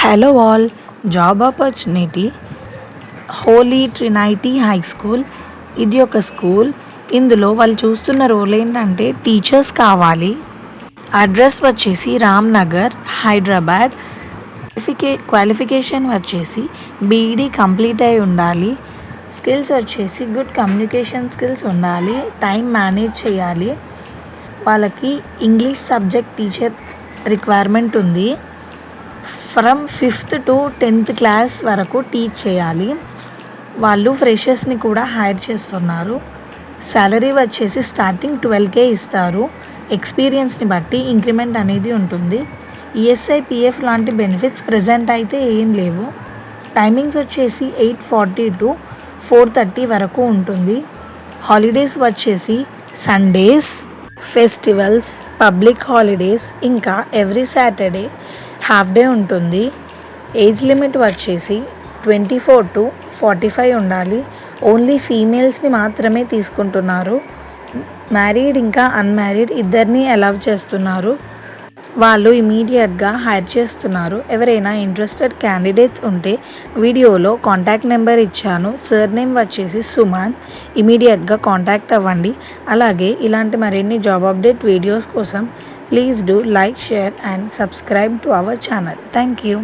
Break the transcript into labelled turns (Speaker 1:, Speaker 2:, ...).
Speaker 1: Hello all, job opportunity Holy Trinity high school. ఇది ఒక school. ఇందులో వాళ్ళు చూస్తున్న రోల్ ఏంటంటే టీచర్స్ కావాలి. అడ్రస్ వచ్చేసి రామ్నగర్, హైదరాబాద్. క్వాలిఫికేషన్ వచ్చేసి బీఈడీ కంప్లీట్ అయి ఉండాలి. స్కిల్స్ వచ్చేసి గుడ్ కమ్యూనికేషన్ స్కిల్స్ ఉండాలి, టైం మేనేజ్ చేయాలి. వాళ్ళకి ఇంగ్లీష్ సబ్జెక్ట్ టీచర్ రిక్వైర్మెంట్ ఉంది. From 5th to 10th class వరకు టీచ్ చేయాలి. వాళ్ళు ఫ్రెషర్స్ని కూడా హైర్ చేస్తున్నారు. సాలరీ వచ్చేసి స్టార్టింగ్ 12K ఇస్తారు. ఎక్స్పీరియన్స్ని బట్టి ఇంక్రిమెంట్ అనేది ఉంటుంది. ఈఎస్ఐ, పిఎఫ్ లాంటి బెనిఫిట్స్ ప్రజెంట్ అయితే ఏం లేవు. టైమింగ్స్ వచ్చేసి 8:40 to 4:30 వరకు ఉంటుంది. హాలిడేస్ వచ్చేసి సండేస్, ఫెస్టివల్స్, పబ్లిక్ హాలిడేస్, ఇంకా ఎవ్రీ సాటర్డే హాఫ్ డే ఉంటుంది. ఏజ్ లిమిట్ వచ్చేసి 24 to 45 ఉండాలి. ఓన్లీ ఫీమేల్స్ని మాత్రమే తీసుకుంటున్నారు. మ్యారీడ్ ఇంకా అన్మ్యారీడ్ ఇద్దరిని అలౌ చేస్తున్నారు. వాళ్ళు ఇమీడియట్గా హైర్ చేస్తున్నారు. ఎవరైనా ఇంట్రెస్టెడ్ క్యాండిడేట్స్ ఉంటే వీడియోలో కాంటాక్ట్ నెంబర్ ఇచ్చాను. సర్ నేమ్ వచ్చేసి సుమాన్. ఇమీడియట్గా కాంటాక్ట్ అవ్వండి. అలాగే ఇలాంటి మరిన్ని జాబ్ అప్డేట్ వీడియోస్ కోసం please do like, share and subscribe to our channel. Thank you.